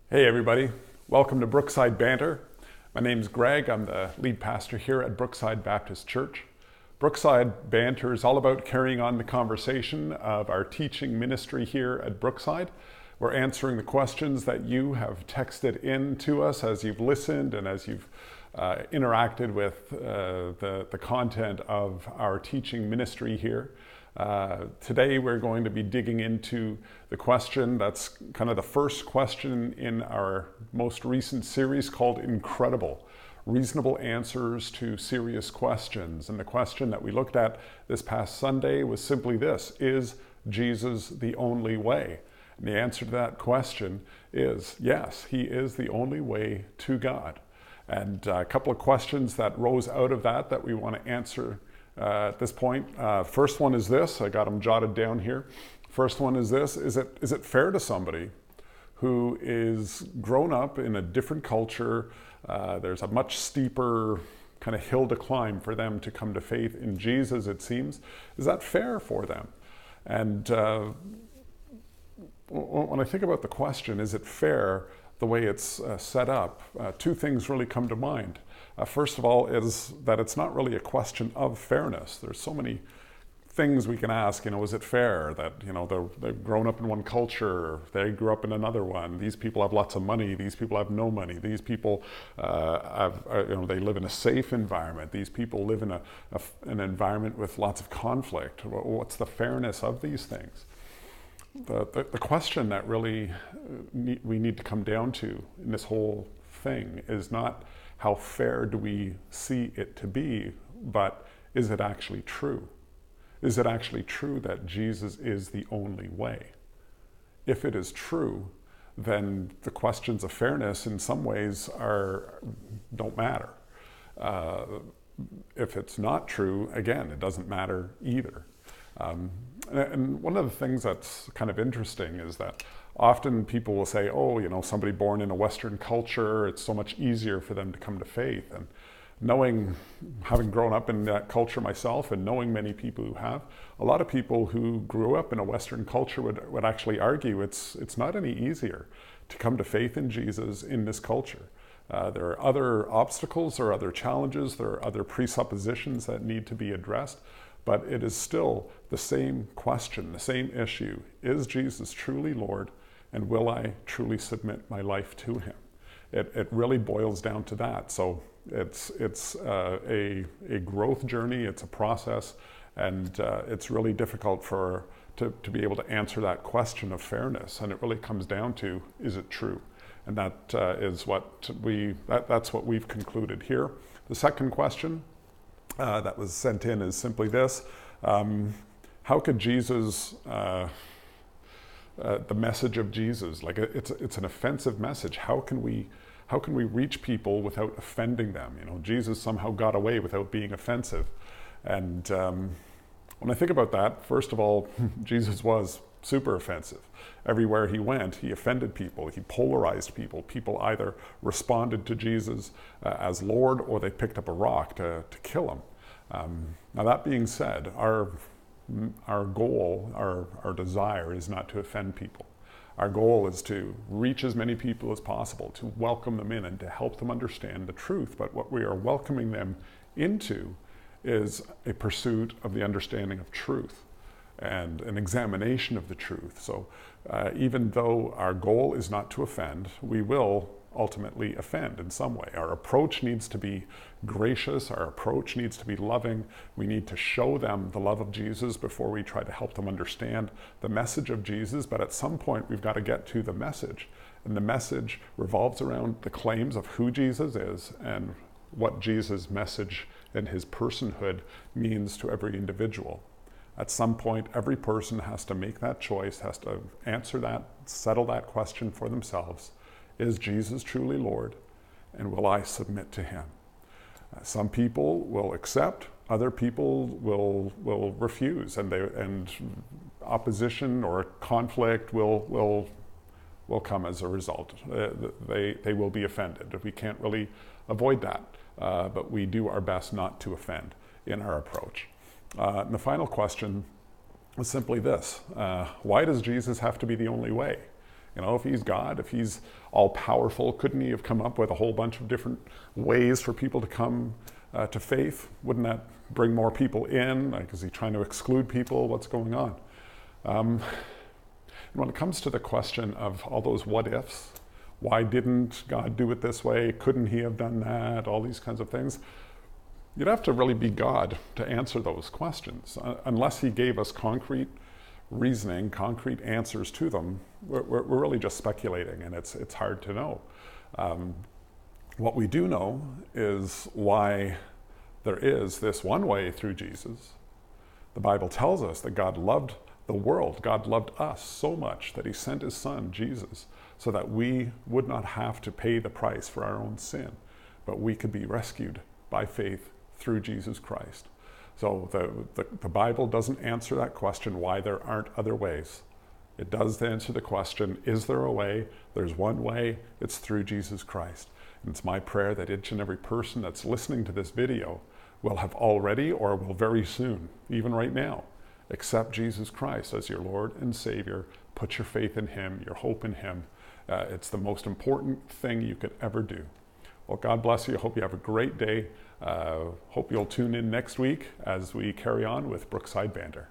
Hey everybody, welcome to Brookside Banter. My name's Greg, I'm the lead pastor here at Brookside Baptist Church. Brookside Banter is all about carrying on the conversation of our teaching ministry here at Brookside. We're answering the questions that you have texted in to us as you've listened and as you've interacted with the content of our teaching ministry here. Today we're going to be digging into the question that's kind of the first question in our most recent series called Incredible, Reasonable Answers to Serious Questions. And the question that we looked at this past Sunday was simply this: is Jesus the only way? And the answer to that question is yes, he is the only way to God. And a couple of questions that rose out of that we want to answer at this point. First one is this, I got them jotted down here. First one is this: is it fair to somebody who is grown up in a different culture, there's a much steeper kind of hill to climb for them to come to faith in Jesus, it seems. Is that fair for them? And when I think about the question, is it fair, the way it's set up, two things really come to mind. First of all is that it's not really a question of fairness. There's so many things we can ask, is it fair that, they've grown up in one culture, they grew up in another one, these people have lots of money, these people have no money, these people they live in a safe environment, these people live in an environment with lots of conflict. What's the fairness of these things? The question that really we need to come down to in this whole thing is not how fair do we see it to be, but is it actually true? Is it actually true that Jesus is the only way? If it is true, then the questions of fairness in some ways don't matter. If it's not true, again, it doesn't matter either. And one of the things that's kind of interesting is that often people will say, somebody born in a Western culture, it's so much easier for them to come to faith. And having grown up in that culture myself and knowing many people who have, a lot of people who grew up in a Western culture would actually argue it's not any easier to come to faith in Jesus in this culture. There are other obstacles, there are other challenges, there are other presuppositions that need to be addressed. But it is still the same question, the same issue. Is Jesus truly Lord, and will I truly submit my life to him? It really boils down to that. So it's a growth journey, it's a process, and it's really difficult to be able to answer that question of fairness. And it really comes down to, is it true? And that's what we've concluded here. The second question that was sent in is simply this: how could Jesus, the message of Jesus, like it's an offensive message. How can we reach people without offending them? Jesus somehow got away without being offensive. And when I think about that, first of all, Jesus was super offensive. Everywhere he went, he offended people, he polarized people. People either responded to Jesus as Lord, or they picked up a rock to kill him. Now that being said, our goal, our desire is not to offend people. Our goal is to reach as many people as possible, to welcome them in and to help them understand the truth. But what we are welcoming them into is a pursuit of the understanding of truth and an examination of the truth. So even though our goal is not to offend, we will ultimately offend in some way. Our approach needs to be gracious, our approach needs to be loving. We need to show them the love of Jesus before we try to help them understand the message of Jesus. But at some point we've got to get to the message, and the message revolves around the claims of who Jesus is and what Jesus' message and his personhood means to every individual. At some point, every person has to make that choice, has to answer that, settle that question for themselves. Is Jesus truly Lord, and will I submit to him? Some people will accept, other people will refuse, and opposition or conflict will come as a result. They will be offended. We can't really avoid that, but we do our best not to offend in our approach. And the final question is simply this: why does Jesus have to be the only way? You know, if he's God, if he's all powerful, couldn't he have come up with a whole bunch of different ways for people to come to faith? Wouldn't that bring more people in? Like, is he trying to exclude people? What's going on? And when it comes to the question of all those what ifs, why didn't God do it this way? Couldn't he have done that? All these kinds of things. You'd have to really be God to answer those questions. Unless he gave us concrete reasoning, concrete answers to them, we're really just speculating, and it's hard to know. What we do know is why there is this one way through Jesus. The Bible tells us that God loved the world. God loved us so much that he sent his son, Jesus, so that we would not have to pay the price for our own sin, but we could be rescued by faith through Jesus Christ. So the Bible doesn't answer that question, why there aren't other ways. It does answer the question, is there a way? There's one way, it's through Jesus Christ. And it's my prayer that each and every person that's listening to this video will have already or will very soon, even right now, accept Jesus Christ as your Lord and Savior. Put your faith in him, your hope in him. It's the most important thing you could ever do. Well, God bless you. I hope you have a great day. Hope you'll tune in next week as we carry on with Brookside Banter.